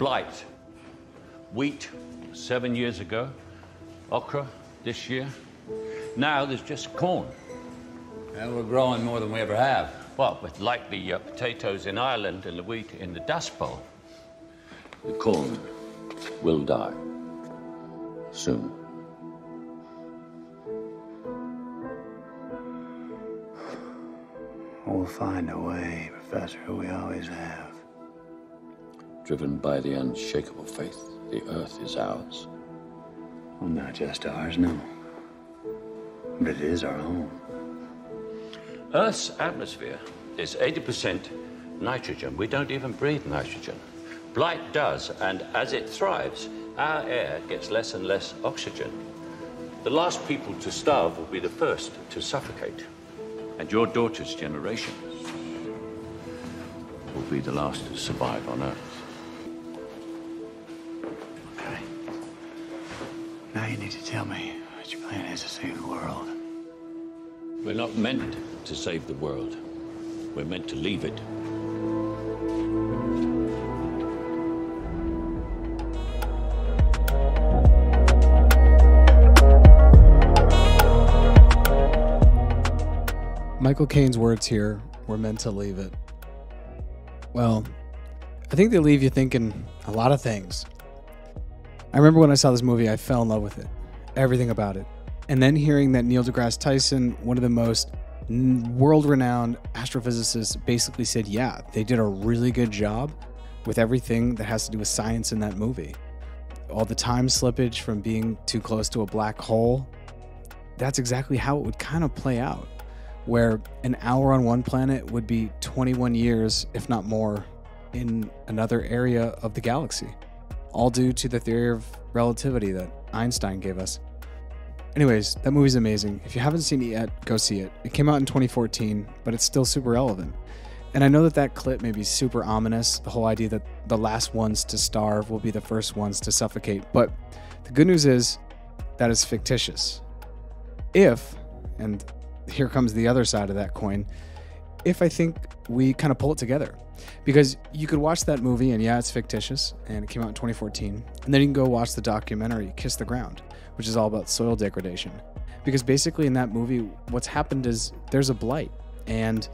blight. Wheat 7 years ago, okra this year. Now there's just corn. And we're growing more than we ever have. Well, with like the potatoes in Ireland and the wheat in the Dust Bowl, the corn will die soon. We'll find a way, Professor, we always have. Driven by the unshakable faith, the earth is ours. Well, not just ours, no. But it is our home. Earth's atmosphere is 80% nitrogen. We don't even breathe nitrogen. Blight does, and as it thrives, our air gets less and less oxygen. The last people to starve will be the first to suffocate. And your daughter's generation will be the last to survive on Earth. Okay. Now you need to tell me what your plan is to save the world. We're not meant to save the world. We're meant to leave it. Michael Caine's words here, we're meant to leave it. Well, I think they leave you thinking a lot of things. I remember when I saw this movie, I fell in love with it. Everything about it. And then hearing that Neil deGrasse Tyson, one of the most world-renowned astrophysicists, basically said, yeah, they did a really good job with everything that has to do with science in that movie. All the time slippage from being too close to a black hole, that's exactly how it would kind of play out. Where an hour on one planet would be 21 years, if not more, in another area of the galaxy. All due to the theory of relativity that Einstein gave us. Anyways, that movie's amazing. If you haven't seen it yet, go see it. It came out in 2014, but it's still super relevant. And I know that clip may be super ominous, the whole idea that the last ones to starve will be the first ones to suffocate. But the good news is that is fictitious. If, and here comes the other side of that coin, if I think we kind of pull it together. Because you could watch that movie and yeah, it's fictitious and it came out in 2014. And then you can go watch the documentary Kiss the Ground, which is all about soil degradation. Because basically in that movie, what's happened is there's a blight and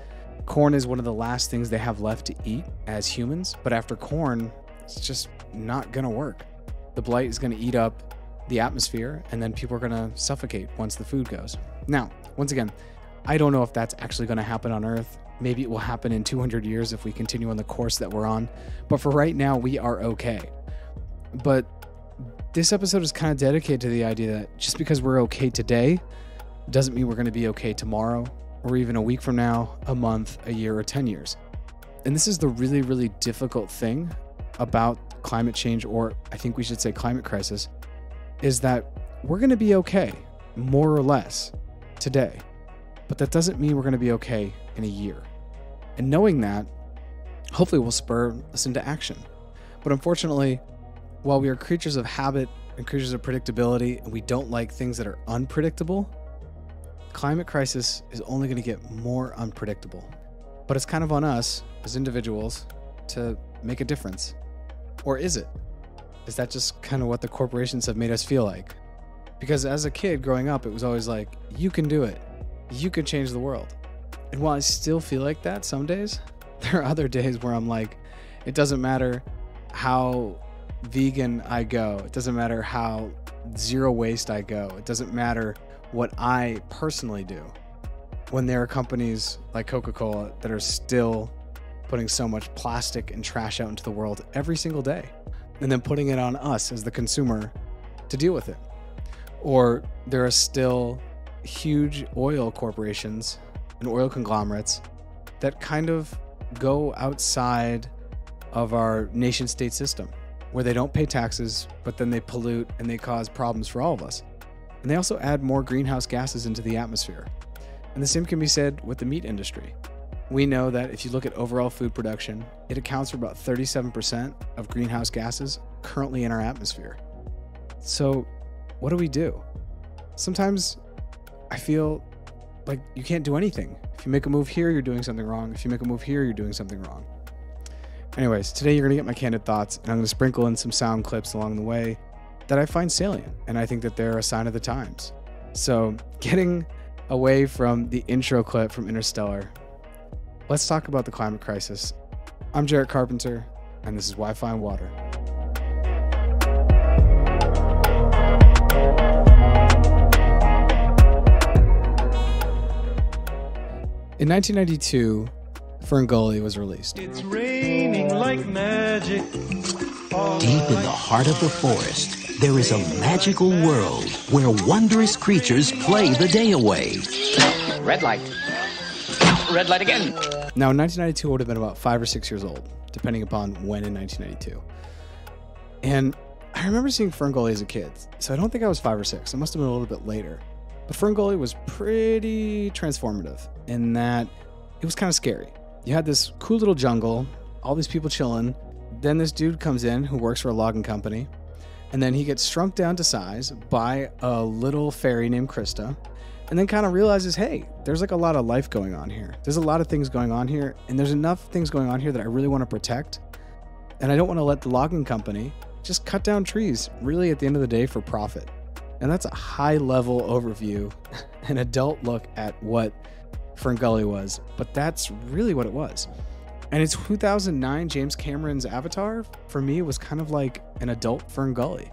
corn is one of the last things they have left to eat as humans. But after corn, it's just not going to work. The blight is going to eat up the atmosphere and then people are going to suffocate once the food goes. Now, once again, I don't know if that's actually going to happen on Earth. Maybe it will happen in 200 years if we continue on the course that we're on. But for right now, we are okay. But this episode is kind of dedicated to the idea that just because we're okay today doesn't mean we're going to be okay tomorrow, or even a week from now, a month, a year, or 10 years. And this is the really, really difficult thing about climate change, or I think we should say climate crisis, is that we're going to be okay, more or less, today. But that doesn't mean we're going to be okay in a year. And knowing that, hopefully will spur us into action. But unfortunately, while we are creatures of habit and creatures of predictability, and we don't like things that are unpredictable, climate crisis is only going to get more unpredictable. But it's kind of on us as individuals to make a difference. Or is it? Is that just kind of what the corporations have made us feel like? Because as a kid growing up, it was always like, you can do it. You can change the world. And while I still feel like that some days, there are other days where I'm like, it doesn't matter how vegan I go. It doesn't matter how zero waste I go. It doesn't matter what I personally do. When there are companies like Coca-Cola that are still putting so much plastic and trash out into the world every single day, and then putting it on us as the consumer to deal with it. Or there are still huge oil corporations and oil conglomerates that kind of go outside of our nation state system, where they don't pay taxes, but then they pollute and they cause problems for all of us. And they also add more greenhouse gases into the atmosphere. And the same can be said with the meat industry. We know that if you look at overall food production, it accounts for about 37% of greenhouse gases currently in our atmosphere. So what do we do? Sometimes I feel like you can't do anything. If you make a move here, you're doing something wrong. If you make a move here, you're doing something wrong. Anyways, today you're going to get my candid thoughts, and I'm going to sprinkle in some sound clips along the way that I find salient, and I think that they're a sign of the times. So, getting away from the intro clip from Interstellar, let's talk about the climate crisis. I'm Jarrett Carpenter, and this is Wi-Fi and Water. In 1992, Fern Gully was released. It's raining like magic. Deep in the heart of the forest, there is a magical world where wondrous creatures play the day away. Red light. Red light again. Now, in 1992, I would have been about 5 or 6 years old, depending upon when in 1992. And I remember seeing Fern Gully as a kid, so I don't think I was 5 or 6. I must have been a little bit later. But Fern Gully was pretty transformative in that it was kind of scary. You had this cool little jungle, all these people chilling. Then this dude comes in who works for a logging company, and then he gets shrunk down to size by a little fairy named Krista, and then kind of realizes, hey, there's like a lot of life going on here. There's a lot of things going on here, and there's enough things going on here that I really want to protect, and I don't want to let the logging company just cut down trees, really at the end of the day, for profit. And that's a high-level overview, an adult look at what Fern Gully was, but that's really what it was. And in 2009, James Cameron's Avatar, for me, was kind of like an adult Fern Gully.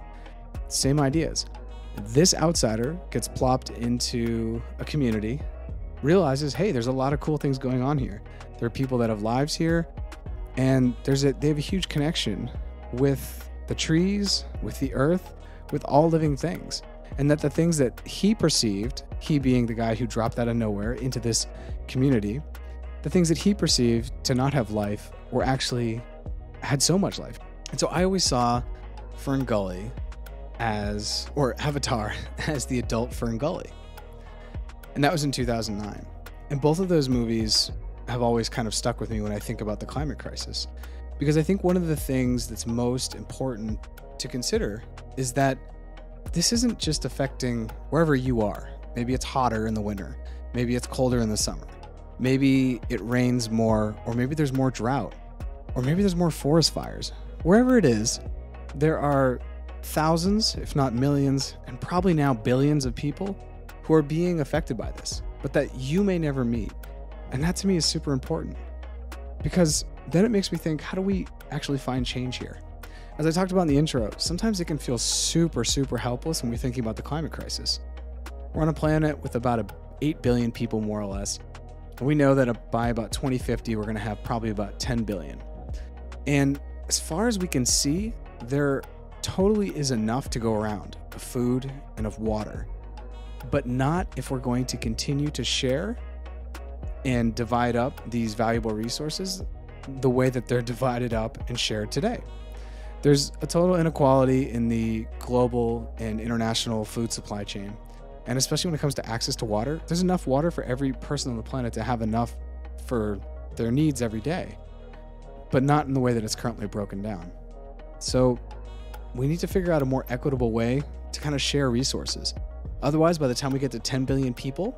Same ideas. This outsider gets plopped into a community, realizes, hey, there's a lot of cool things going on here. There are people that have lives here, and they have a huge connection with the trees, with the earth, with all living things. And that the things that he perceived, he being the guy who dropped out of nowhere into this community, the things that he perceived to not have life were actually had so much life. And so I always saw Fern Gully or Avatar as the adult Fern Gully. And that was in 2009. And both of those movies have always kind of stuck with me when I think about the climate crisis. Because I think one of the things that's most important to consider is that this isn't just affecting wherever you are. Maybe it's hotter in the winter. Maybe it's colder in the summer. Maybe it rains more, or maybe there's more drought, or maybe there's more forest fires. Wherever it is, there are thousands, if not millions, and probably now billions of people who are being affected by this, but that you may never meet. And that to me is super important, because then it makes me think, how do we actually find change here? As I talked about in the intro, sometimes it can feel super, super helpless when we're thinking about the climate crisis. We're on a planet with about 8 billion people, more or less. And we know that by about 2050, we're going to have probably about 10 billion. And as far as we can see, there totally is enough to go around of food and of water, but not if we're going to continue to share and divide up these valuable resources the way that they're divided up and shared today. There's a total inequality in the global and international food supply chain. And especially when it comes to access to water, there's enough water for every person on the planet to have enough for their needs every day, but not in the way that it's currently broken down. So we need to figure out a more equitable way to kind of share resources. Otherwise, by the time we get to 10 billion people,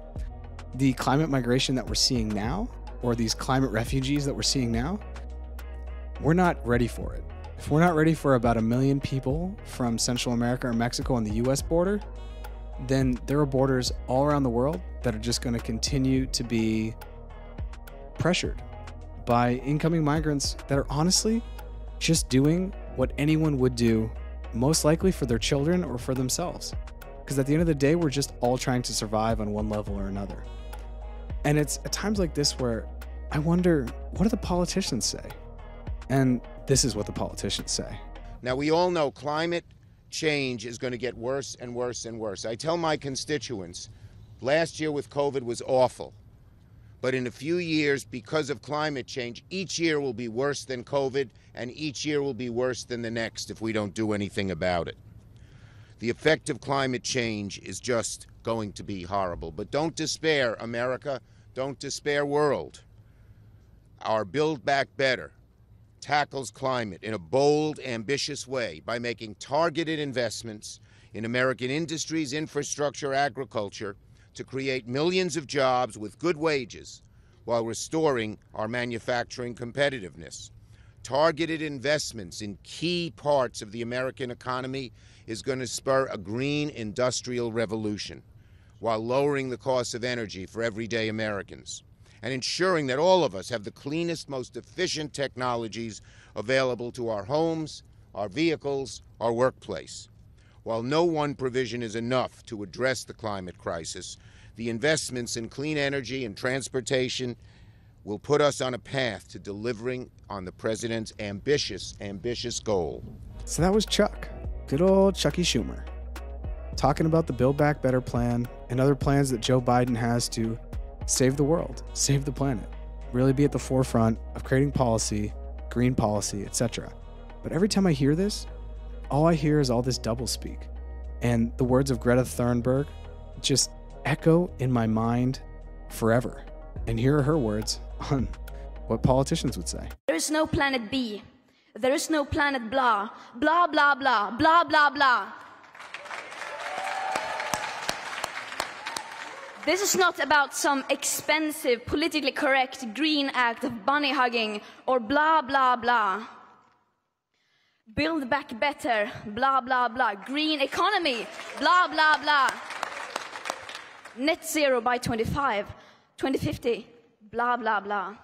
the climate migration that we're seeing now, or these climate refugees that we're seeing now, we're not ready for it. If we're not ready for about 1 million people from Central America or Mexico on the US border, then there are borders all around the world that are just going to continue to be pressured by incoming migrants that are honestly just doing what anyone would do, most likely for their children or for themselves. Because at the end of the day, we're just all trying to survive on one level or another. And it's at times like this where I wonder, what do the politicians say? And this is what the politicians say. Now, we all know climate change is going to get worse and worse and worse. I tell my constituents, last year with COVID was awful. But in a few years, because of climate change, each year will be worse than COVID, and each year will be worse than the next if we don't do anything about it. The effect of climate change is just going to be horrible. But don't despair, America. Don't despair, world. Our Build Back Better tackles climate in a bold, ambitious way by making targeted investments in American industries, infrastructure, agriculture to create millions of jobs with good wages while restoring our manufacturing competitiveness. Targeted investments in key parts of the American economy is going to spur a green industrial revolution while lowering the cost of energy for everyday Americans and ensuring that all of us have the cleanest, most efficient technologies available to our homes, our vehicles, our workplace. While no one provision is enough to address the climate crisis, the investments in clean energy and transportation will put us on a path to delivering on the president's ambitious goal. So that was Chuck, good old Chucky Schumer, talking about the Build Back Better plan and other plans that Joe Biden has to save the world, save the planet, really be at the forefront of creating policy, green policy, etc. But every time I hear this, all I hear is all this doublespeak. And the words of Greta Thunberg just echo in my mind forever. And here are her words on what politicians would say. There is no planet B. There is no planet blah. Blah, blah, blah. Blah, blah, blah. This is not about some expensive, politically correct green act of bunny hugging or blah, blah, blah. Build back better, blah, blah, blah. Green economy, blah, blah, blah. Net zero by 2050, blah, blah, blah.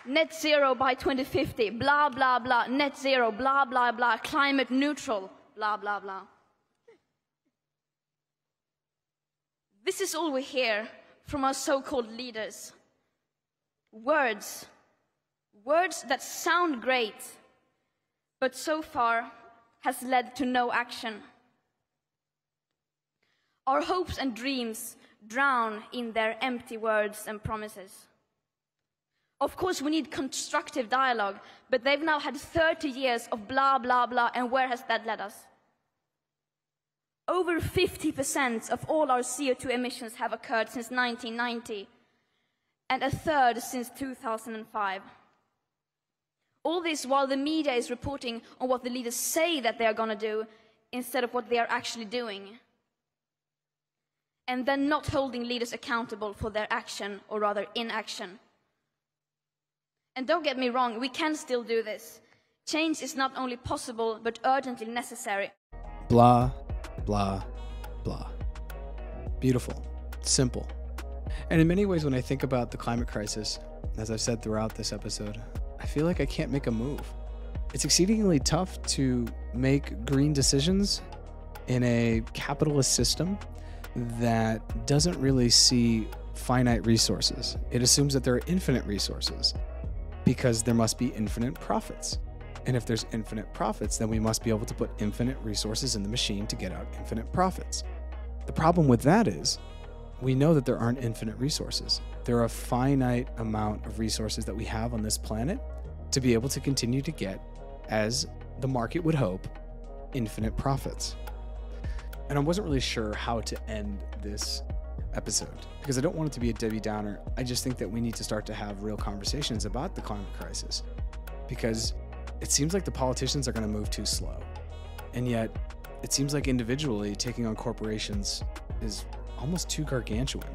Net zero by 2050, blah, blah, blah. Net zero, blah, blah, blah. Climate neutral, blah, blah, blah. This is all we hear from our so-called leaders. Words. Words that sound great, but so far has led to no action. Our hopes and dreams drown in their empty words and promises. Of course, we need constructive dialogue, but they've now had 30 years of blah, blah, blah, and where has that led us? Over 50% of all our CO2 emissions have occurred since 1990, and a third since 2005. All this while the media is reporting on what the leaders say that they are going to do instead of what they are actually doing. And then not holding leaders accountable for their action, or rather inaction. And don't get me wrong, we can still do this. Change is not only possible, but urgently necessary. Blah, blah, blah. Beautiful, simple. And in many ways, when I think about the climate crisis, as I've said throughout this episode, I feel like I can't make a move. It's exceedingly tough to make green decisions in a capitalist system that doesn't really see finite resources. It assumes that there are infinite resources because there must be infinite profits. And if there's infinite profits, then we must be able to put infinite resources in the machine to get out infinite profits. The problem with that is we know that there aren't infinite resources. There are a finite amount of resources that we have on this planet to be able to continue to get, as the market would hope, infinite profits. And I wasn't really sure how to end this episode because I don't want it to be a Debbie Downer. I just think that we need to start to have real conversations about the climate crisis because it seems like the politicians are going to move too slow. And yet it seems like individually taking on corporations is almost too gargantuan.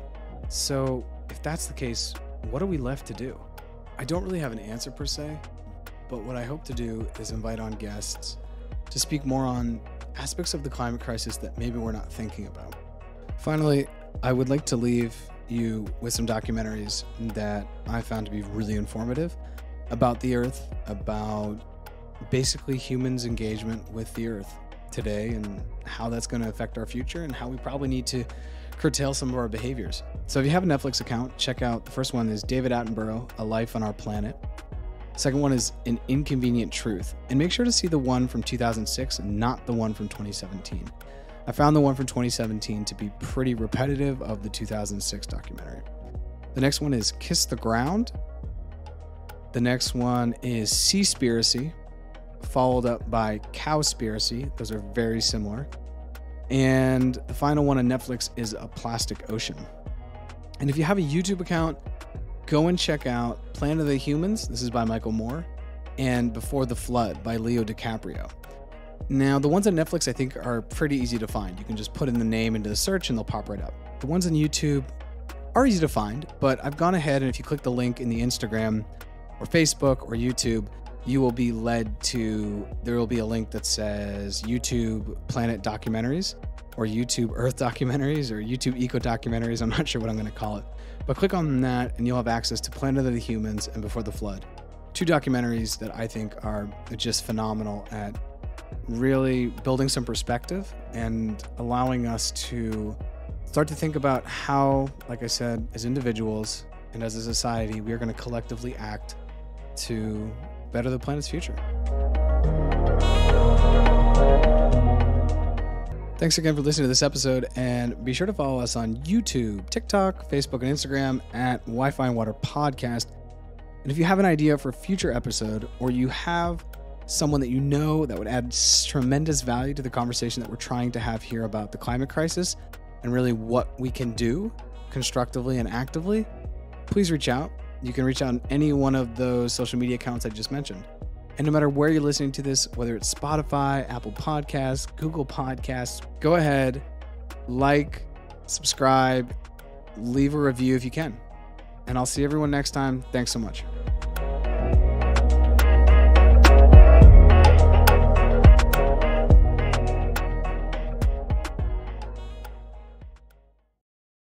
So if that's the case, what are we left to do? I don't really have an answer per se, but what I hope to do is invite on guests to speak more on aspects of the climate crisis that maybe we're not thinking about. Finally, I would like to leave you with some documentaries that I found to be really informative about the Earth, about basically humans' engagement with the Earth today and how that's going to affect our future and how we probably need to curtail some of our behaviors. So if you have a Netflix account, check out, the first one is David Attenborough, A Life on Our Planet. Second one is An Inconvenient Truth. And make sure to see the one from 2006 and not the one from 2017. I found the one from 2017 to be pretty repetitive of the 2006 documentary. The next one is Kiss the Ground. The next one is Seaspiracy, followed up by Cowspiracy. Those are very similar. And the final one on Netflix is A Plastic Ocean. And if you have a YouTube account, go and check out Planet of the Humans. This is by Michael Moore. And Before the Flood by Leo DiCaprio. Now, the ones on Netflix I think are pretty easy to find. You can just put in the name into the search and they'll pop right up. The ones on YouTube are easy to find, but I've gone ahead and if you click the link in the Instagram or Facebook or YouTube, you will be led to, there will be a link that says YouTube Planet Documentaries or YouTube Earth Documentaries or YouTube Eco Documentaries. I'm not sure what I'm going to call it. But click on that and you'll have access to Planet of the Humans and Before the Flood. 2 documentaries that I think are just phenomenal at really building some perspective and allowing us to start to think about how, like I said, as individuals and as a society, we are going to collectively act to better the planet's future. Thanks again for listening to this episode, and be sure to follow us on YouTube, TikTok, Facebook, and Instagram at Wi-Fi and Water Podcast. And if you have an idea for a future episode, or you have someone that you know that would add tremendous value to the conversation that we're trying to have here about the climate crisis and really what we can do constructively and actively, please reach out. You can reach out on any one of those social media accounts I just mentioned. And no matter where you're listening to this, whether it's Spotify, Apple Podcasts, Google Podcasts, go ahead, like, subscribe, leave a review if you can. And I'll see everyone next time. Thanks so much.